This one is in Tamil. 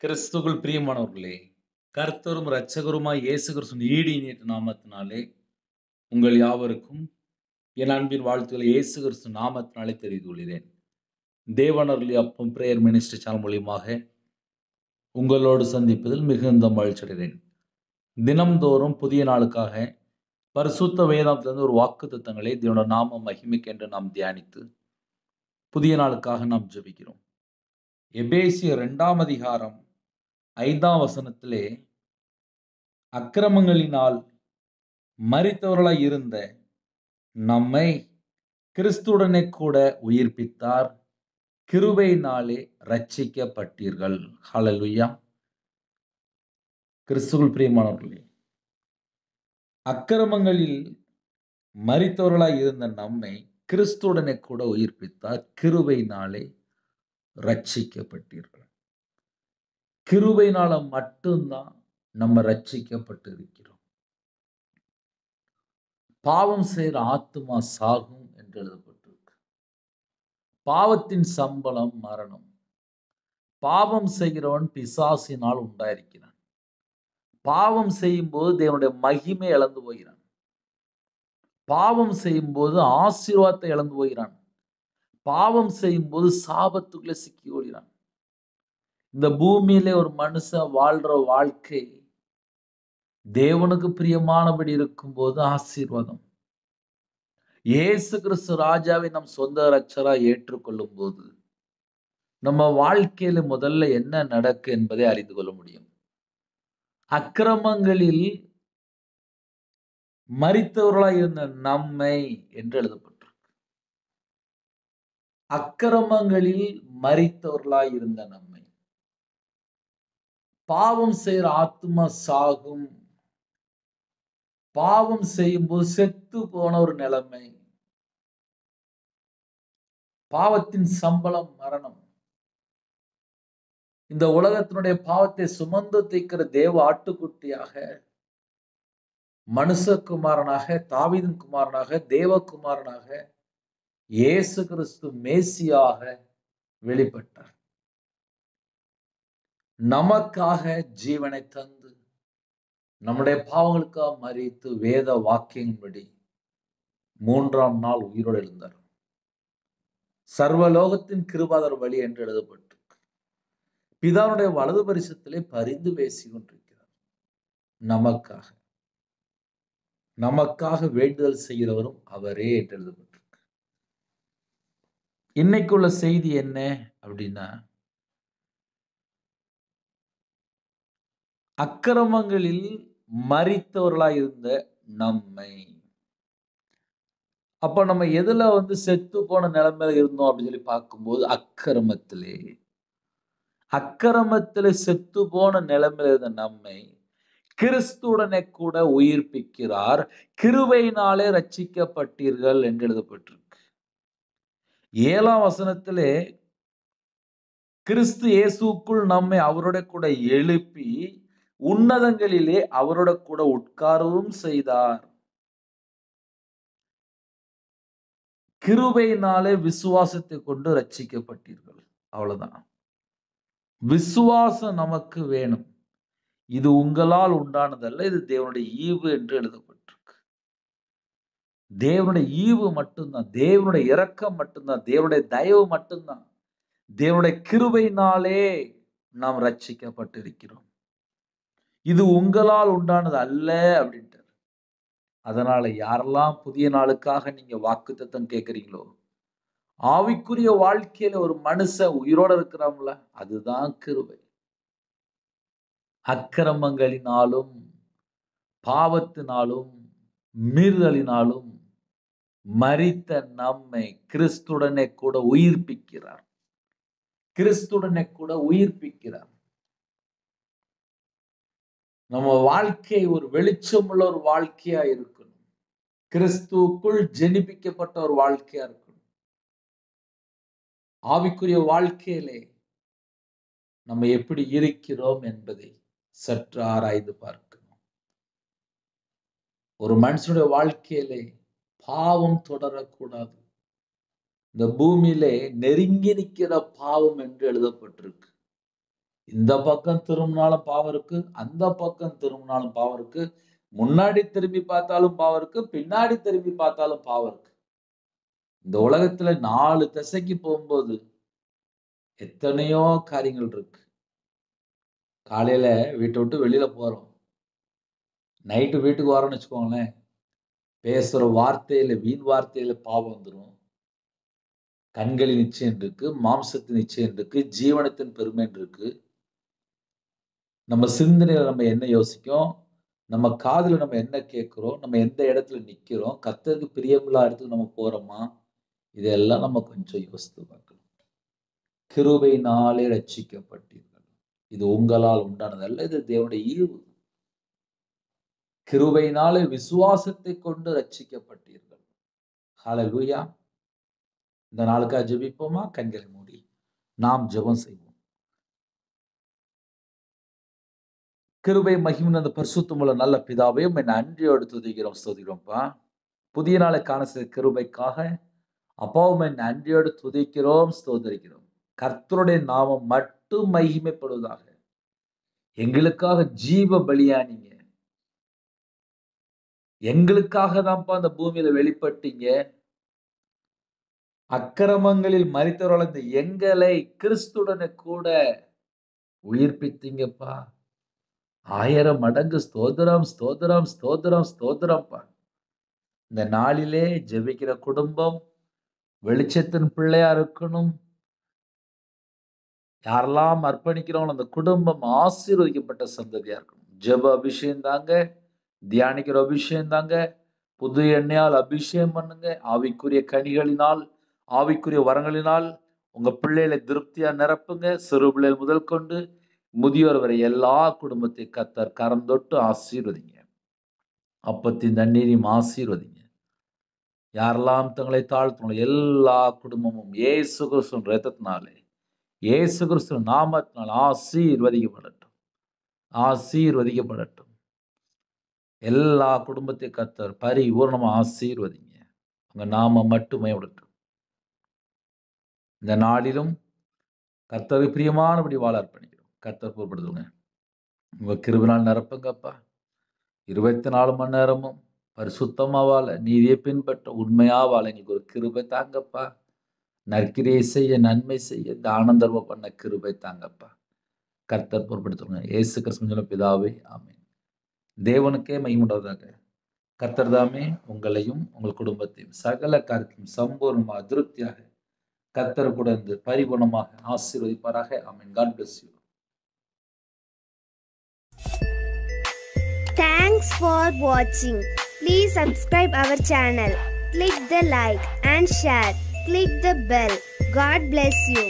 கிறிஸ்துவுக்குள் பிரியமானவர்களே, கர்த்தரும் இரட்சகருமாய் இயேசு கிறிஸ்துவின் ஈடு இணையற்ற நாமத்தினாலே உங்கள் யாவருக்கும் என் அன்பின் வாழ்த்துக்களை இயேசு கிறிஸ்து நாமத்தினாலே தெரிவித்துக் கொள்கிறேன். தேவனருளி அப்பம் பிரேயர் மினிஸ்ட்ரி சேனல் மூலியமாக உங்களோடு சந்திப்பதில் மிகுந்த மகிழ்ச்சி அடைகிறேன். தினம்தோறும் புதிய நாளுக்காக பரிசுத்த வேதாகத்திலிருந்து ஒரு வாக்குத்தத்தங்களை தேவனுடைய நாம மகிமைக்கென்று நாம் தியானித்து புதிய நாளுக்காக நாம் ஜெபிக்கிறோம். எபேசியர் 2ஆம் அதிகாரம் 5ஆம் வசனத்திலே அக்கிரமங்களினால் மரித்தவர்களாய் இருந்த நம்மை கிறிஸ்துவுடனே கூட உயிர்ப்பித்தார், கிருபையினாலே ரட்சிக்கப்பட்டீர்கள். ஹல்லேலூயா. கிறிஸ்துவுக்குள் பிரியமானவர்களே, அக்கிரமங்களில் மரித்தவர்களாய் இருந்த நம்மை கிறிஸ்துவுடனே கூட உயிர்ப்பித்தார், கிருபையினாலே ரட்சிக்கப்பட்டீர்கள். கிருபையினால மட்டும்தான் நம்ம ரட்சிக்கப்பட்டு இருக்கிறோம். பாவம் செய்கிற ஆத்துமா சாகும் என்று எழுதப்பட்டிருக்கு. பாவத்தின் சம்பளம் மரணம். பாவம் செய்கிறவன் பிசாசினால் உண்டாயிருக்கிறான். பாவம் செய்யும்போது தேவனுடைய மகிமை இழந்து போகிறான். பாவம் செய்யும்போது ஆசீர்வாதத்தை இழந்து போகிறான். பாவம் செய்யும்போது சாபத்துக்குள்ளே சிக்கி கொள்கிறான். இந்த பூமியிலே ஒரு மனுஷன் வாழ்ற வாழ்க்கை தேவனுக்கு பிரியமானபடி இருக்கும்போது ஆசீர்வாதம். இயேசு கிறிஸ்து ராஜாவை நம் சொந்த இரட்சகராய் ஏற்றுக்கொள்ளும் போது நம்ம வாழ்க்கையில முதல்ல என்ன நடக்கு என்பதை அறிந்து கொள்ள முடியும். அக்கிரமங்களில் மரித்தவர்களாய் இருந்த நம்மை என்று எழுதப்பட்டிருக்கு. அக்கிரமங்களில் மரித்தவர்களாய் இருந்த நம்மை. பாவம் செய்கிற ஆத்துமா சாகும். பாவம் செய்யும்போது செத்து போன ஒரு நிலைமை. பாவத்தின் சம்பளம் மரணம். இந்த உலகத்தினுடைய பாவத்தை சுமந்து தீர்க்கிற தேவ ஆட்டுக்குட்டியாக, மனுஷகுமாரனாக, தாவீதின் குமாரனாக, தேவகுமாரனாக இயேசு கிறிஸ்து மேசியாக வெளிப்பட்டார். நமக்காக ஜீவனை தந்து நம்முடைய பாவங்களுக்காக மரித்து வேத வாக்கியங்களின்படி 3ஆம் நாள் உயிரோடு எழுந்தார். சர்வலோகத்தின் கிருபாதார வழி என்று எழுதப்பட்டிருக்கு. பிதாவுடைய வலது பரிசத்திலே பரிந்து பேசிக் கொண்டிருக்கிறார். நமக்காக வேண்டுதல் செய்கிறவரும் அவரே என்று எழுதப்பட்டிருக்கு. இன்னைக்குள்ள செய்தி என்ன அப்படின்னா, அக்கிரமங்களில் மரித்தவர்களாய் இருந்த நம்மை. அப்ப நம்ம எதுல செத்து போன நிலைமையில இருந்தோம் அப்படின்னு சொல்லி பார்க்கும்போது அக்கிரமத்திலே செத்து போன நிலைமையில இருந்த நம்மை கிறிஸ்துவுடனே கூட உயிர்ப்பிக்கிறார், கிருபையினாலே ரட்சிக்கப்பட்டீர்கள் என்று எழுதப்பட்டிருக்கு. 7ஆம் வசனத்திலே கிறிஸ்து இயேசுக்குள் நம்மை அவரோட கூட எழுப்பி உன்னதங்களிலே அவரோட கூட உட்காரவும் செய்தார். கிருபையினாலே விசுவாசத்தை கொண்டு ரட்சிக்கப்பட்டீர்கள். அவ்வளவுதான். விசுவாசம் நமக்கு வேணும். இது உங்களால் உண்டானதல்ல, இது தேவனுடைய ஈவு என்று எழுதப்பட்டிருக்கு. தேவனுடைய ஈவு மட்டும்தான், தேவனுடைய இரக்கம் மட்டும்தான், தேவனுடைய தயவு மட்டும்தான், தேவனுடைய கிருபையினாலே நாம் ரட்சிக்கப்பட்டிருக்கிறோம். இது உங்களால் உண்டானது அல்ல அப்படின்ட்டு. அதனால யாரெல்லாம் புதிய நாளுக்காக நீங்க வாக்குத்தத்தம் கேட்கிறீங்களோ, ஆவிக்குரிய வாழ்க்கையில ஒரு மனுஷன் உயிரோட இருக்கிறாங்கள, அதுதான் கிருபை. அக்கிரமங்களினாலும் பாவத்தினாலும் மீறுதலினாலும் மரித்த நம்மை கிறிஸ்துடனே கூட உயிர்ப்பிக்கிறார். கிறிஸ்துடனே கூட உயிர்ப்பிக்கிறார். நம்ம வாழ்க்கை ஒரு வெளிச்சமுள்ள ஒரு வாழ்க்கையா இருக்கணும். கிறிஸ்துவுக்குள் ஜெனிப்பிக்கப்பட்ட ஒரு வாழ்க்கையா இருக்கணும். ஆவிக்குரிய வாழ்க்கையிலே நம்ம எப்படி இருக்கிறோம் என்பதை சற்று ஆராய்ந்து பார்க்கணும். ஒரு மனுஷனுடைய வாழ்க்கையிலே பாவம் தொடரக்கூடாது. இந்த பூமியிலே நெருங்கி நிற்கிற பாவம் என்று எழுதப்பட்டிருக்கு. இந்த பக்கம் திரும்பினாலும் பாவம் இருக்கு, அந்த பக்கம் திரும்பினாலும் பாவம் இருக்கு, முன்னாடி திரும்பி பார்த்தாலும் பாவம் இருக்கு, பின்னாடி திரும்பி பார்த்தாலும் பாவம் இருக்கு. இந்த உலகத்துல 4 திசைக்கு போகும்போது எத்தனையோ காரியங்கள் இருக்கு. காலையில வீட்டை விட்டு வெளியில போறோம், நைட்டு வீட்டுக்கு வரோம்னு வச்சுக்கோங்களேன், பேசுற வார்த்தையில வீண் வார்த்தையில பாவம் வந்துடும். கண்களின் நிச்சயம் இருக்கு, மாம்சத்தின் நிச்சயம் இருக்கு, ஜீவனத்தின் பெருமை இருக்கு. நம்ம சிந்தனையில நம்ம என்ன யோசிக்கிறோம், நம்ம காதுல நம்ம என்ன கேட்கிறோம், நம்ம எந்த இடத்துல நிக்கிறோம், கர்த்தருக்கு பிரியமில்லாத இடத்துக்கு நம்ம போறோமா, இதெல்லாம் நம்ம கொஞ்சம் யோசித்து பார்க்கணும். கிருபையினாலே ரட்சிக்கப்பட்டீர்கள், இது உங்களால் உண்டானதல்ல, இது தேவனுடைய ஈவு. கிருபையினாலே விசுவாசத்தை கொண்டு ரட்சிக்கப்பட்டீர்கள். ஹல்லேலூயா. இந்த நாளுக்காக ஜெபிப்போமா? கண்களை மூடி நாம் ஜெபம் செய்வோம். கிருபை மகிமை அந்த பரிசுத்தமுள்ள நல்ல பிதாவே, உம்மை நன்றியோடு துதிக்கிறோம், ஸ்தோத்திக்கிறோம்ப்பா. புதிய நாளை காண செய்த கிருபைக்காக அப்பா உம்மை நன்றியோடு துதிக்கிறோம், ஸ்தோத்திரிக்கிறோம். கர்த்தருடைய நாமம் மட்டும் மகிமைப்படுவதாக. எங்களுக்காக ஜீவ பலியானீங்க, எங்களுக்காக தான்ப்பா அந்த பூமியில வெளிப்பட்டீங்க. அக்கிரமங்களில் மரித்தவர்கள் இந்த எங்களை கிறிஸ்துடனே கூட உயிர்ப்பித்தீங்கப்பா. 1000 மடங்கு ஸ்தோத்திரம், ஸ்தோத்திரம், ஸ்தோத்திரம், ஸ்தோத்திரம்ப்பா. இந்த நாளிலே ஜெபிக்கிற குடும்பம் வெளிச்சத்தின் பிள்ளையா இருக்கணும். யாரெல்லாம் அர்ப்பணிக்கிறோம் அந்த குடும்பம் ஆசீர்வதிக்கப்பட்ட சந்ததியா இருக்கணும். ஜெப அபிஷேகம் தாங்க, தியானிக்கிற அபிஷேகம் தாங்க, புது எண்ணெயால் அபிஷேகம் பண்ணுங்க. ஆவிக்குரிய கனிகளினால், ஆவிக்குரிய வரங்களினால் உங்க பிள்ளைகளை திருப்தியா நிரப்புங்க. சிறு பிள்ளைகள் முதல் கொண்டு முதியோர் வரை எல்லா குடும்பத்தை கர்த்தர் கரம் தொட்டு ஆசீர்வதிங்க. அப்பத்தின் தண்ணீரையும் ஆசீர்வதிங்க. யாரெல்லாம் தங்களை தாழ்த்தணும் எல்லா குடும்பமும் இயேசு கிறிஸ்துவின் இரத்தத்தினாலே, இயேசு கிறிஸ்து நாமத்தினால் ஆசீர்வதிக்கப்படட்டும், ஆசீர்வதிக்கப்படட்டும். எல்லா குடும்பத்தை கர்த்தர் பரிபூர்ணமா ஆசீர்வதிங்க. உங்க நாமம் மட்டுமே விடட்டும். இந்த நாளிலும் கர்த்தருக்கு பிரியமானபடி வாழ அர்ப்பணிக்கிறோம். கர்த்தர் பொறுப்படுத்துங்க. உங்க கிருபையினால் நிரப்புங்கப்பா. 24 மணி நேரமும் பரிசுத்தமா வாழ, நீதியை பின்பற்ற, உண்மையா வாழ எங்களுக்கு ஒரு கிருபை தாங்கப்பா. நற்கிரியை செய்ய, நன்மை செய்ய, தானம் தர்மம் பண்ண கிருபை தாங்கப்பா. கர்த்தர் பொறுப்படுத்துங்க. இயேசு கிறிஸ்துவின் பிதாவே, ஆமென். தேவனுக்கே மகிமையுண்டாவதாக. கர்த்தர் தாமே உங்களையும் உங்கள் குடும்பத்தையும் சகல காரியத்தையும் சம்பூர்ணமாக திருப்தியாக கர்த்தர் கூட இருந்து பரிபூர்ணமாக ஆசீர்வதிப்பாராக. ஆமென். God bless you. Thanks for watching. Please subscribe our channel. Click the like and share. Click the bell. God bless you.